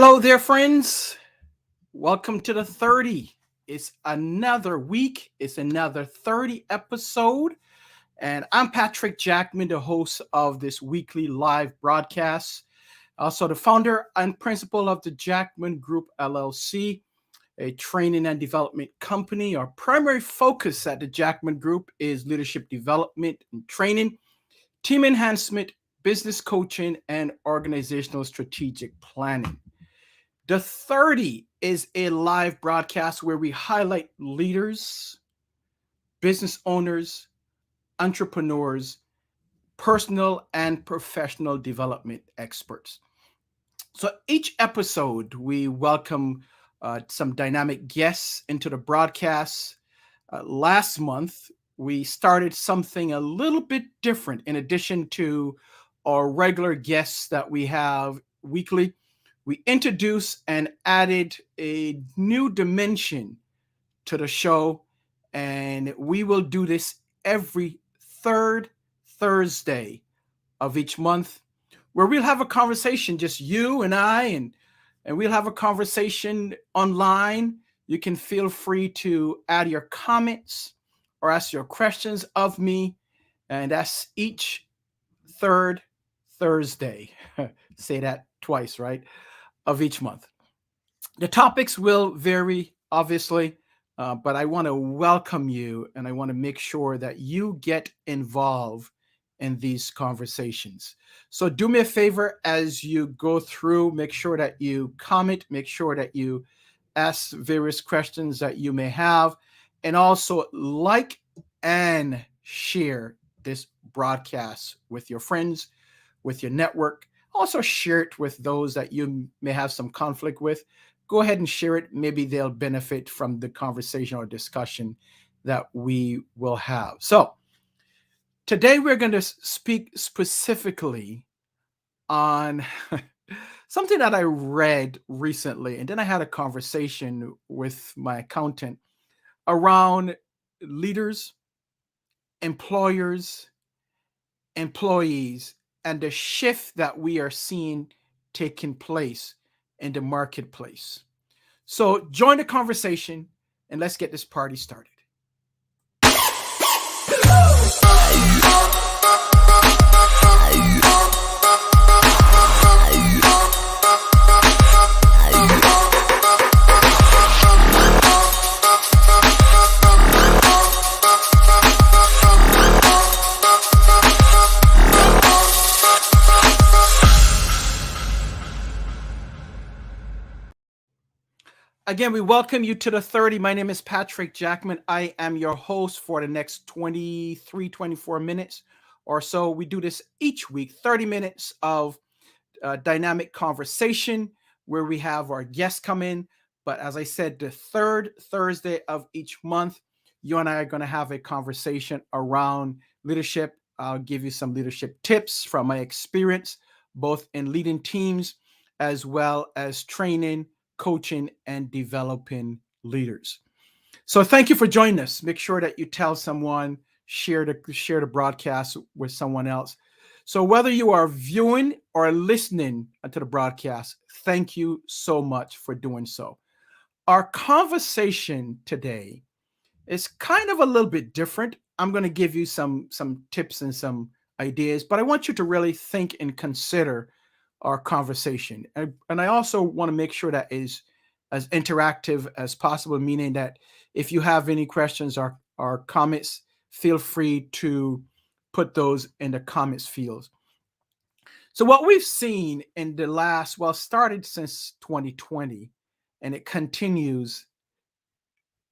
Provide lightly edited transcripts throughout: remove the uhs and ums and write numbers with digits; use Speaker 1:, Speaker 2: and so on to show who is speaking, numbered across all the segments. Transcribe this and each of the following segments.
Speaker 1: Hello there, friends. Welcome to the 30. It's another week, it's another 30 episode. And I'm Patrick Jackman, the host of this weekly live broadcast. Also, the founder and principal of the Jackman Group LLC, a training and development company. Our primary focus at the Jackman Group is leadership development and training, team enhancement, business coaching, and organizational strategic planning. The 30 is a live broadcast where we highlight leaders, business owners, entrepreneurs, personal and professional development experts. So each episode, we welcome some dynamic guests into the broadcast. Last month, we started something a little bit different in addition to our regular guests that we have weekly. We introduced and added a new dimension to the show, and we will do this every third Thursday of each month, where we'll have a conversation, just you and I, and we'll have a conversation online. You can feel free to add your comments or ask your questions of me, and that's each third Thursday. Say that twice, right? Of each month. The topics will vary, obviously, but I want to welcome you and I want to make sure that you get involved in these conversations. So do me a favor as you go through, make sure that you comment, make sure that you ask various questions that you may have, and also like and share this broadcast with your friends, with your network. Also share it with those that you may have some conflict with. Go ahead and share it. Maybe they'll benefit from the conversation or discussion that we will have. So today we're going to speak specifically on something that I read recently, and then I had a conversation with my accountant around leaders, employers, employees, and the shift that we are seeing taking place in the marketplace. So join the conversation and let's get this party started. Again, we welcome you to the 30. My name is Patrick Jackman. I am your host for the next 23, 24 minutes or so. We do this each week, 30 minutes of dynamic conversation where we have our guests come in. But as I said, the third Thursday of each month, you and I are going to have a conversation around leadership. I'll give you some leadership tips from my experience, both in leading teams as well as training, coaching, and developing leaders. So thank you for joining us. Make sure that you tell someone, share the broadcast with someone else. So whether you are viewing or listening to the broadcast, thank you so much for doing so. Our conversation today is kind of a little bit different. I'm going to give you some tips and some ideas, but I want you to really think and consider our conversation. And I also want to make sure that is as interactive as possible, meaning that if you have any questions or comments, feel free to put those in the comments fields. So what we've seen in the last, well, started since 2020, and it continues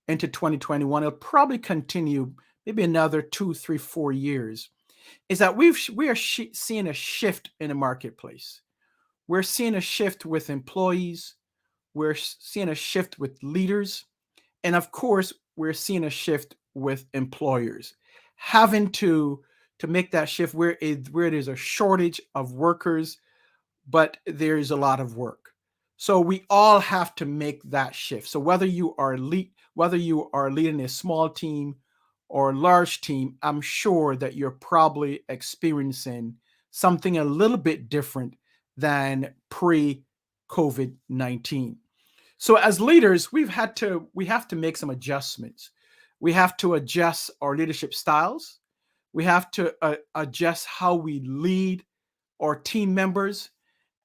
Speaker 1: into 2021. It'll probably continue maybe another 2, 3, 4 years, is that we are seeing a shift in the marketplace. We're seeing a shift with employees. We're seeing a shift with leaders. And of course, we're seeing a shift with employers having to make that shift where there's a shortage of workers, but there's a lot of work. So we all have to make that shift. So whether you are leading a small team or a large team, I'm sure that you're probably experiencing something a little bit different than COVID-19. So as leaders, we have to make some adjustments. We have to adjust our leadership styles. We have to adjust how we lead our team members.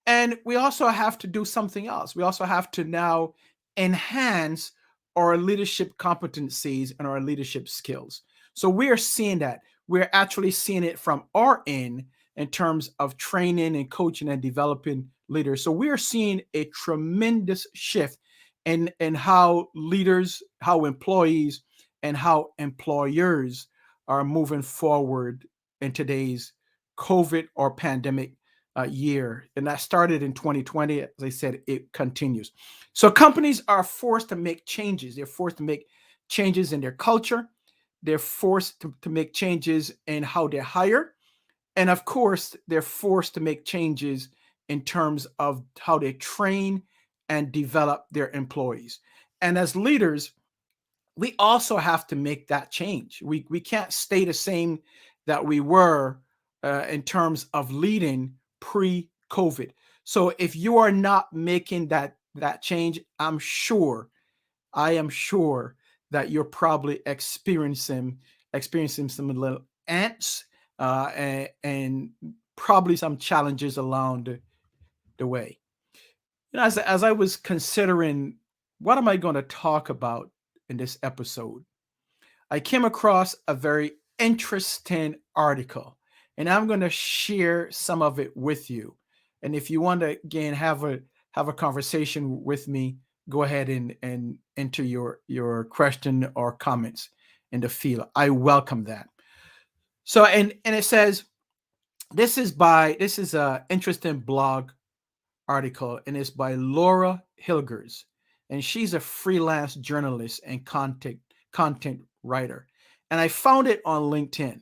Speaker 1: And we also have to do something else. We also have to now enhance our leadership competencies and our leadership skills. So we are seeing that. We're actually seeing it from our end in terms of training and coaching and developing leaders. So we are seeing a tremendous shift in how leaders, how employees, and how employers are moving forward in today's COVID or pandemic year. And that started in 2020. As I said, it continues. So companies are forced to make changes. They're forced to make changes in their culture. They're forced to make changes in how they hire. And of course, they're forced to make changes in terms of how they train and develop their employees. And as leaders, we also have to make that change. We can't stay the same that we were in terms of leading pre-COVID. So if you are not making that change, I am sure that you're probably experiencing some little ants and probably some challenges along the way. As I was considering what am I going to talk about in this episode, I came across a very interesting article, and I'm going to share some of it with you. And if you want to again have a conversation with me, go ahead and enter your question or comments in the field. I welcome that. So and it says this is a interesting blog article, and it's by Laura Hilgers, and she's a freelance journalist and content writer. And I found it on LinkedIn.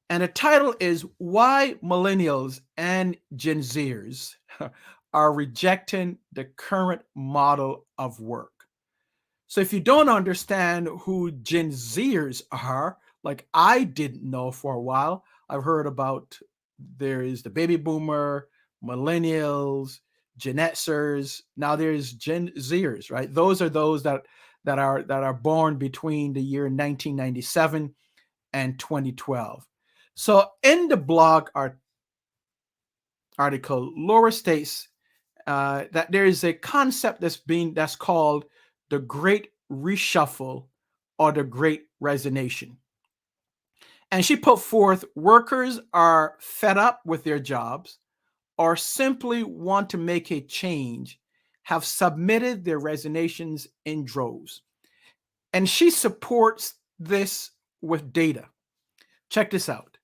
Speaker 1: And the title is Why Millennials and Gen Zers Are Rejecting the Current Model of Work. So if you don't understand who Gen Zers are, like I didn't know for a while, I've heard about there is the baby boomer, millennials, Gen Xers. Now there's Gen Zers, right? Those are those that are born between the year 1997 and 2012. So in the blog article, Laura states that there is a concept that's called the Great Reshuffle or the Great Resignation. And she put forth workers are fed up with their jobs or simply want to make a change, have submitted their resignations in droves. And she supports this with data. Check this out.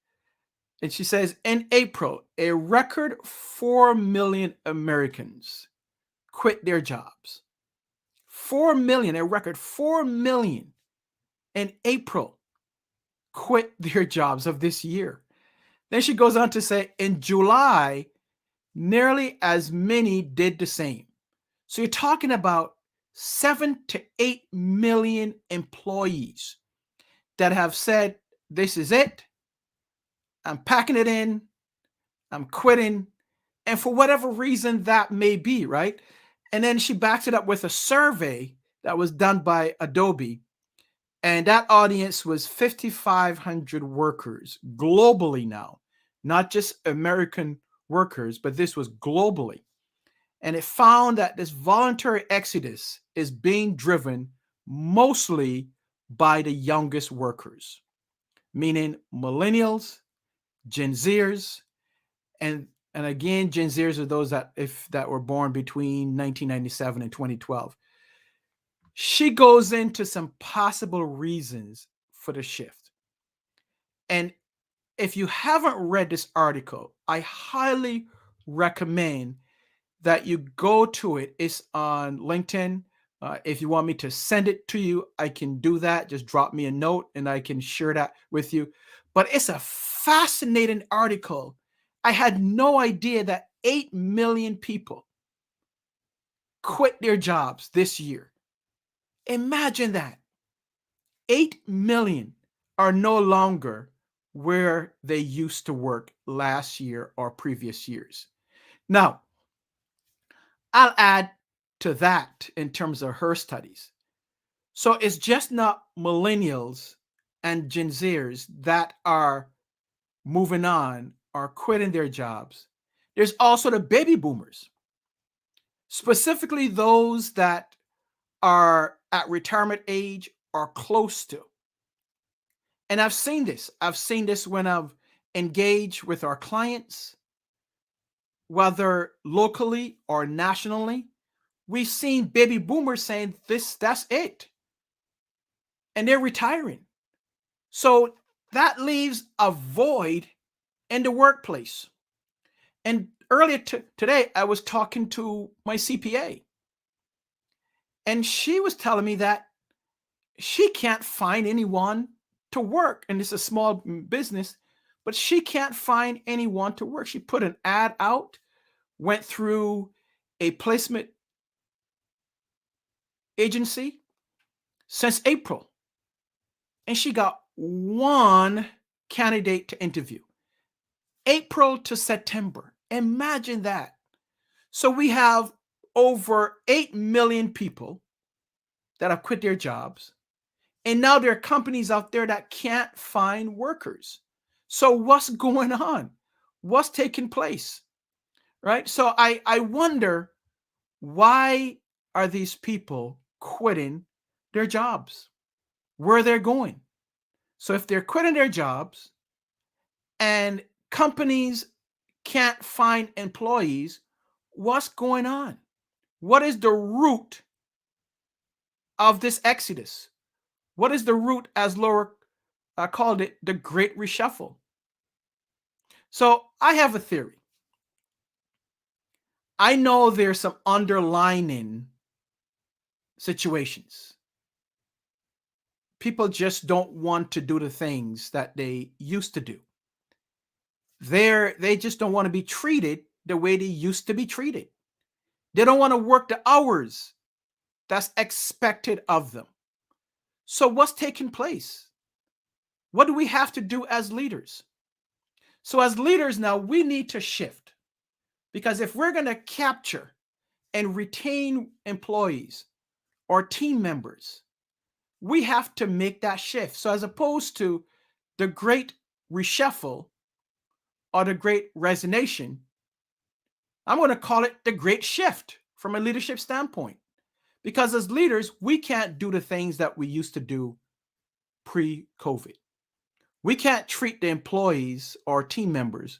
Speaker 1: And she says in April, a record 4 million Americans quit their jobs. 4 million, a record 4 million in April quit their jobs of this year. Then she goes on to say in July, nearly as many did the same. So you're talking about 7 to 8 million employees that have said, this is it. I'm packing it in. I'm quitting. And for whatever reason that may be, right? And then she backs it up with a survey that was done by Adobe. And that audience was 5,500 workers globally now, not just American workers, but this was globally. And it found that this voluntary exodus is being driven mostly by the youngest workers, meaning millennials, Gen Zers, and again, Gen Zers are those that were born between 1997 and 2012. She goes into some possible reasons for the shift. And if you haven't read this article, I highly recommend that you go to it. It's on LinkedIn. If you want me to send it to you, I can do that. Just drop me a note and I can share that with you. But it's a fascinating article. I had no idea that 8 million people quit their jobs this year. Imagine that. 8 million are no longer where they used to work last year or previous years. Now, I'll add to that in terms of her studies. So it's just not millennials and Gen Zers that are moving on or quitting their jobs. There's also the baby boomers, specifically those that are at retirement age or close to. And I've seen this. I've seen this when I've engaged with our clients, whether locally or nationally. We've seen baby boomers saying this, that's it. And they're retiring. So that leaves a void in the workplace. And earlier today, I was talking to my CPA, and she was telling me that she can't find anyone to work. And it's a small business, but she can't find anyone to work. She put an ad out, went through a placement agency since April, and she got one candidate to interview. April to September. Imagine that. So we have over 8 million people that have quit their jobs. And now there are companies out there that can't find workers. So what's going on? What's taking place? Right? So I wonder, why are these people quitting their jobs? Where they're going? So if they're quitting their jobs and companies can't find employees, what's going on? What is the root of this exodus? What is the root, as Laura called it, the great reshuffle? So I have a theory. I know there's some underlying situations. People just don't want to do the things that they used to do. They just don't want to be treated the way they used to be treated. They don't want to work the hours that's expected of them. So what's taking place? What do we have to do as leaders? So as leaders now, we need to shift, because if we're going to capture and retain employees or team members, we have to make that shift. So as opposed to the great reshuffle or the great resignation, I'm going to call it the great shift from a leadership standpoint. Because as leaders, we can't do the things that we used to do pre-COVID. We can't treat the employees or team members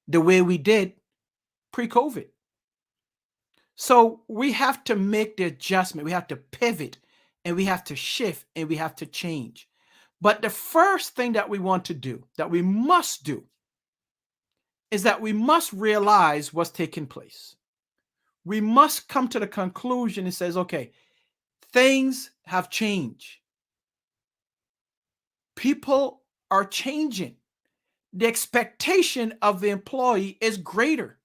Speaker 1: the way we did pre-COVID. So we have to make the adjustment. We have to pivot, and we have to shift, and we have to change. But the first thing that we want to do, that we must do, is that we must realize what's taking place. We must come to the conclusion and says, okay, things have changed. People are changing. The expectation of the employee is greater.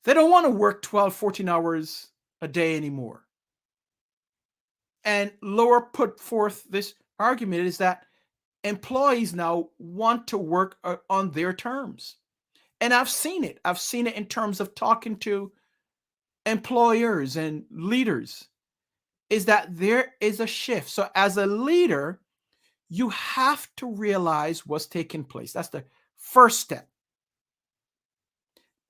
Speaker 1: They don't want to work 12, 14 hours a day anymore. And Laura put forth this argument is that employees now want to work on their terms. And I've seen it. I've seen it in terms of talking to employers and leaders, is that there is a shift. So as a leader, you have to realize what's taking place. That's the first step.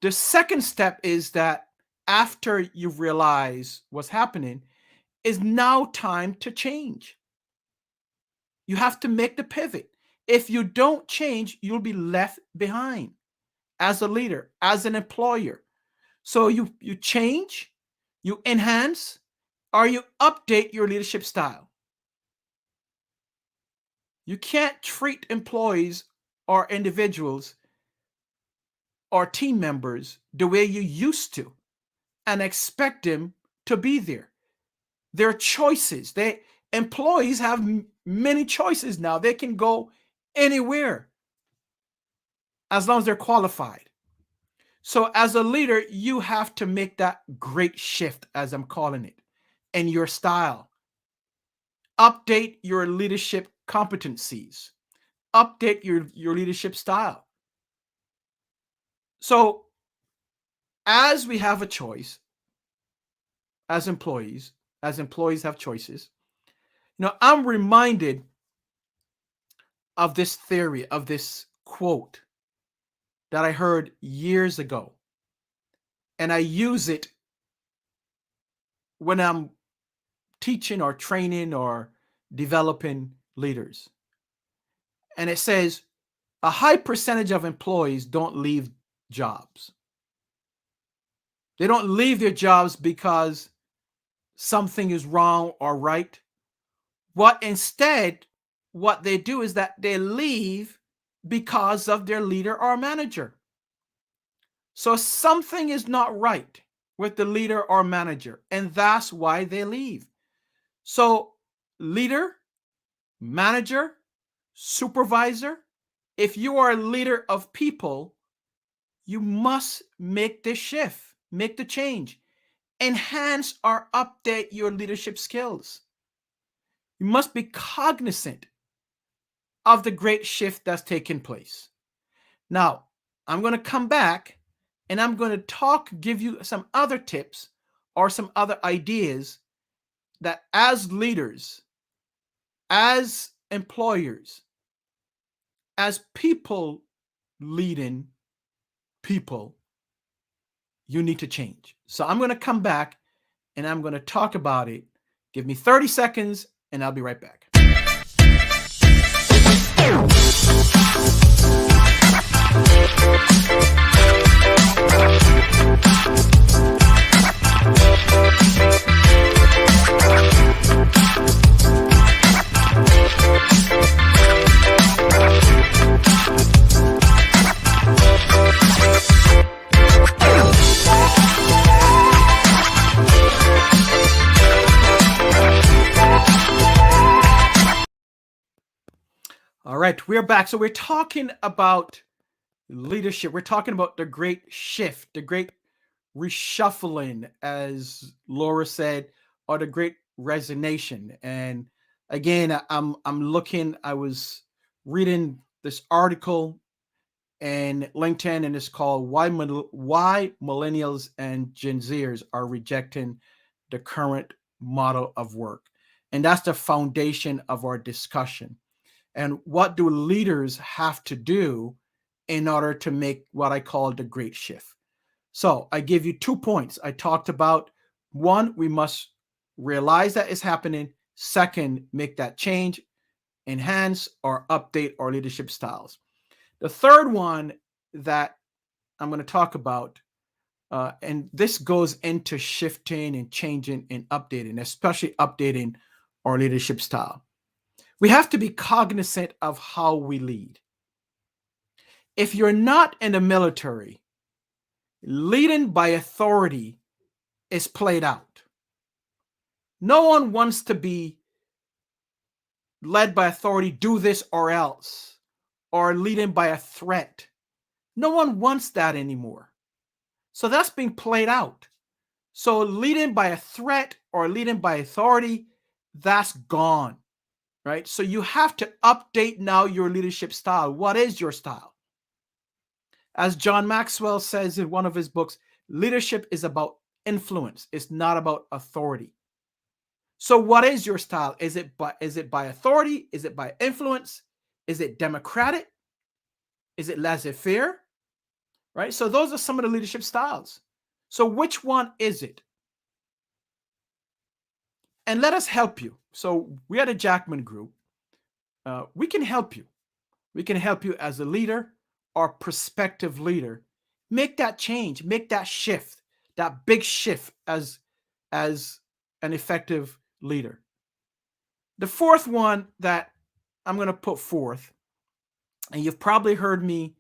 Speaker 1: The second step is that after you've realized what's happening, is now time to change. You have to make the pivot. If you don't change, you'll be left behind as a leader, as an employer. So you change, you enhance, or you update your leadership style. You can't treat employees or individuals or team members the way you used to and expect them to be there. Their choices. Employees have many choices now. They can go anywhere as long as they're qualified. So as a leader, you have to make that great shift, as I'm calling it, in your style. Update your leadership competencies. Update your leadership style. So as we have a choice, as employees have choices, I'm reminded of this theory, of this quote that I heard years ago. And I use it when I'm teaching or training or developing leaders. And it says, a high percentage of employees don't leave jobs. They don't leave their jobs because something is wrong or right. What they do is that they leave because of their leader or manager. So something is not right with the leader or manager, and that's why they leave. So leader, manager, supervisor, if you are a leader of people, you must make this shift, make the change, enhance or update your leadership skills. You must be cognizant of the great shift that's taking place. Now, I'm going to come back and I'm going to give you some other tips or some other ideas that as leaders, as employers, as people leading people, you need to change. So I'm going to come back and I'm going to talk about it. Give me 30 seconds and I'll be right back. All right, we're back. So we're talking about leadership. We're talking about the great shift, the great reshuffling, as Laura said, or the great resignation. And again, I was reading this article in LinkedIn, and it's called Why Millennials and Gen Zers Are Rejecting the Current Model of Work. And that's the foundation of our discussion. And what do leaders have to do in order to make what I call the great shift? So I give you 2 points. I talked about one, we must realize that it's happening. Second, make that change, enhance or update our leadership styles. The third one that I'm going to talk about, and this goes into shifting and changing and updating, especially updating our leadership style. We have to be cognizant of how we lead. If you're not in the military, leading by authority is played out. No one wants to be led by authority, do this or else, or leading by a threat. No one wants that anymore. So that's being played out. So leading by a threat or leading by authority, that's gone, right? So you have to update now your leadership style. What is your style? As John Maxwell says in one of his books, leadership is about influence. It's not about authority. So what is your style? Is it by authority? Is it by influence? Is it democratic? Is it laissez-faire? Right? So those are some of the leadership styles. So which one is it? And let us help you. So we are the Jackman Group. We can help you. We can help you as a leader or prospective leader. Make that change, make that shift, that big shift as an effective leader. The fourth one that I'm going to put forth, and you've probably heard me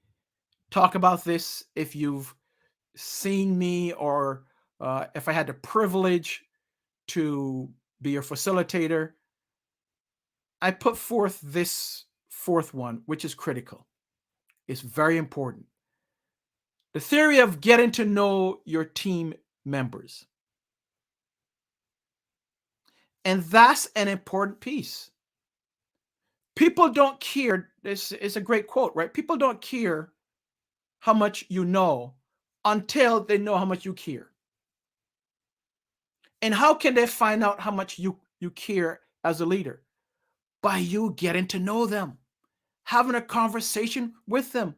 Speaker 1: talk about this if you've seen me or if I had the privilege to be your facilitator, I put forth this fourth one, which is critical. It's very important. The theory of getting to know your team members. And that's an important piece. People don't care. This is a great quote, right? People don't care how much you know until they know how much you care. And how can they find out how much you care as a leader? By you getting to know them, having a conversation with them.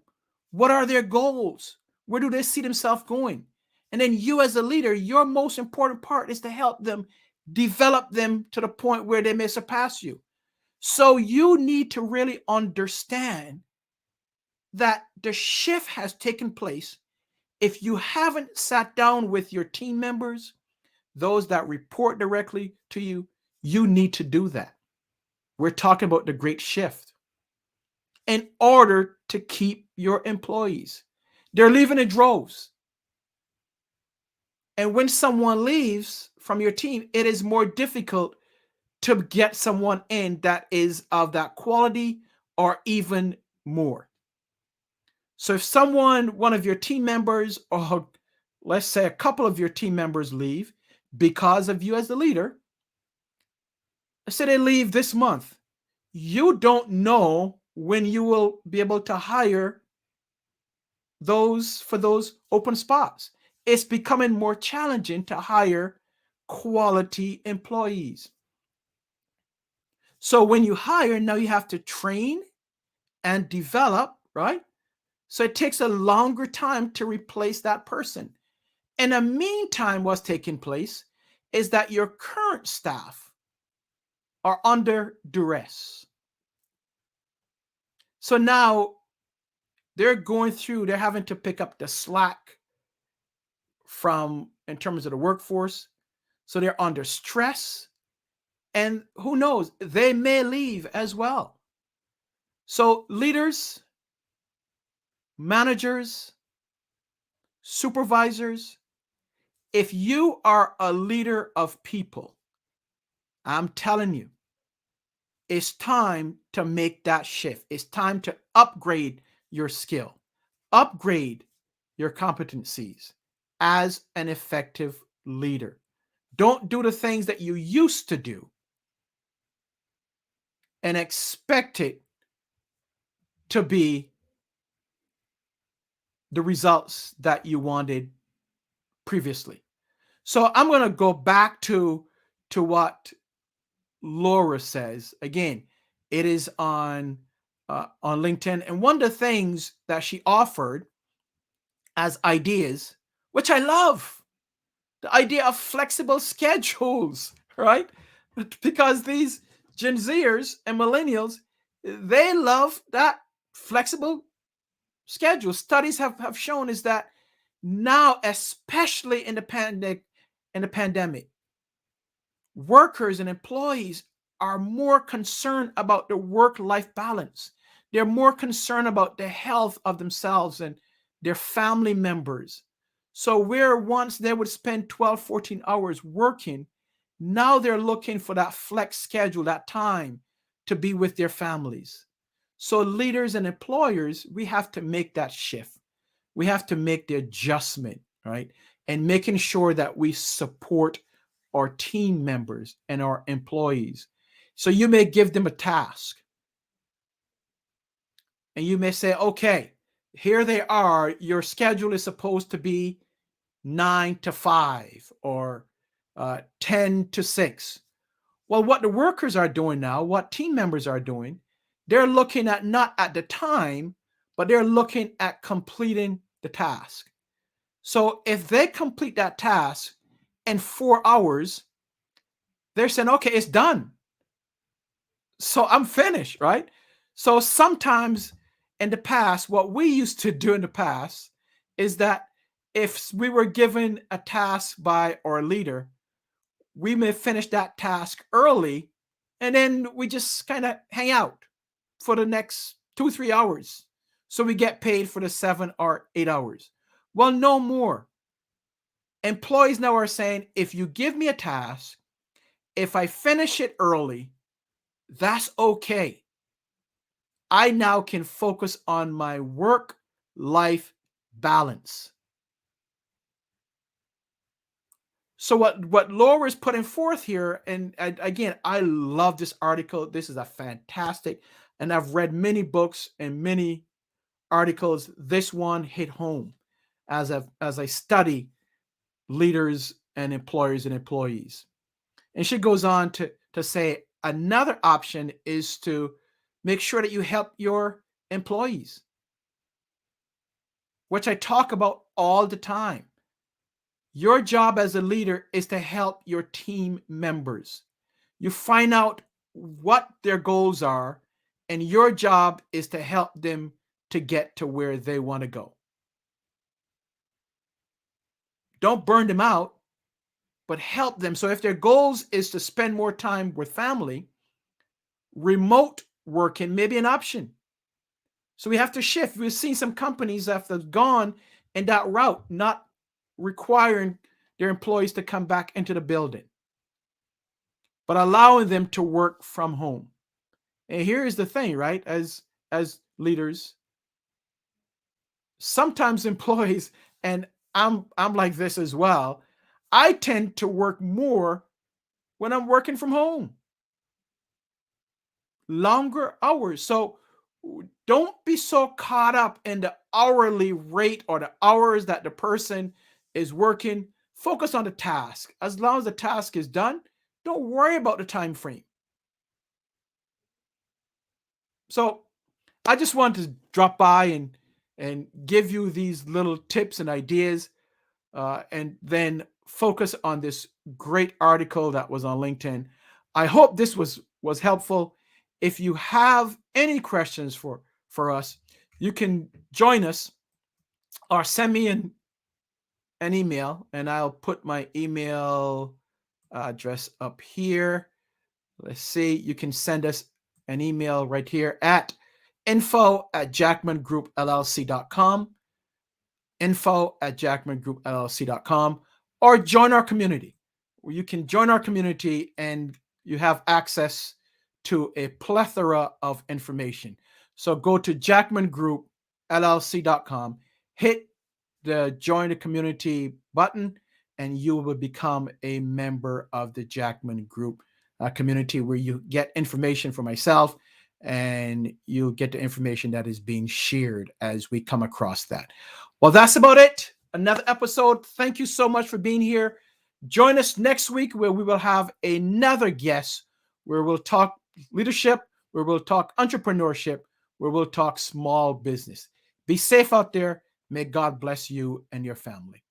Speaker 1: What are their goals? Where do they see themselves going? And then you, as a leader, your most important part is to help them develop them to the point where they may surpass you. So you need to really understand that the shift has taken place. If you haven't sat down with your team members, those that report directly to you, you need to do that. We're talking about the great shift in order to keep your employees. They're leaving in droves. And when someone leaves from your team, it is more difficult to get someone in that is of that quality or even more. So if one of your team members, or let's say a couple of your team members leave because of you as the leader, let's say they leave this month, you don't know when you will be able to hire those for those open spots. It's becoming more challenging to hire quality employees. So when you hire, now you have to train and develop, right? So it takes a longer time to replace that person. In the meantime, what's taking place is that your current staff are under duress. So now they're having to pick up the slack from in terms of the workforce. So they're under stress. And who knows, they may leave as well. So leaders, managers, supervisors, if you are a leader of people, I'm telling you, it's time to make that shift. It's time to upgrade your skill, upgrade your competencies as an effective leader. Don't do the things that you used to do and expect it to be the results that you wanted previously. So I'm going to go back to what Laura says. Again, it is on LinkedIn, and one of the things that she offered as ideas, which I love, the idea of flexible schedules, right? Because these Gen Zers and millennials, they love that flexible schedule. Studies have shown is that now, especially in the pandemic, workers and employees are more concerned about the work-life balance. They're more concerned about the health of themselves and their family members. So where once they would spend 12, 14 hours working, now they're looking for that flex schedule, that time to be with their families. So leaders and employers, we have to make that shift. We have to make the adjustment, right? And making sure that we support our team members and our employees. So you may give them a task and you may say, okay, here they are. Your schedule is supposed to be 9 to 5 or 10 to 6. Well, what the workers are doing now, what team members are doing, they're looking at not at the time, but they're looking at completing the task. So if they complete that task in 4 hours, they're saying, okay, it's done. So I'm finished, right? So sometimes in the past, what we used to do in the past is that if we were given a task by our leader, we may finish that task early and then we just kind of hang out for the next 2-3 hours. So we get paid for the 7 or 8 hours. Well, no more. Employees now are saying, if you give me a task, if I finish it early, that's okay. I now can focus on my work-life balance. So what Laura is putting forth here, and again, I love this article. This is a fantastic, and I've read many books and many articles. This one hit home. as I study leaders and employers and employees. And she goes on to say another option is to make sure that you help your employees, which I talk about all the time. Your job as a leader is to help your team members. You find out what their goals are, and your job is to help them to get to where they want to go. Don't burn them out, but help them. So if their goals is to spend more time with family, remote working may be an option. So we have to shift. We've seen some companies that have gone in that route, not requiring their employees to come back into the building, but allowing them to work from home. And here is the thing, right? As leaders, sometimes employees, and I'm like this as well, I tend to work more when I'm working from home, longer hours. So don't be so caught up in the hourly rate or the hours that the person is working. Focus on the task. As long as the task is done, don't worry about the time frame. So I just wanted to drop by and give you these little tips and ideas, and then focus on this great article that was on LinkedIn. I hope this was helpful. If you have any questions for us, you can join us or send me an email, and I'll put my email address up here. Let's see. You can send us an email right here at info@jackmangroupllc.com, info@jackmangroupllc.com, or join our community, where you can join our community and you have access to a plethora of information. So go to jackmangroupllc.com, hit the join the community button, and you will become a member of the Jackman Group community, where you get information from myself and you get the information that is being shared as we come across that. Well, that's about it. Another episode. Thank you so much for being here. Join us next week, where we will have another guest, where we'll talk leadership, where we'll talk entrepreneurship, where we'll talk small business. Be safe out there. May God bless you and your family.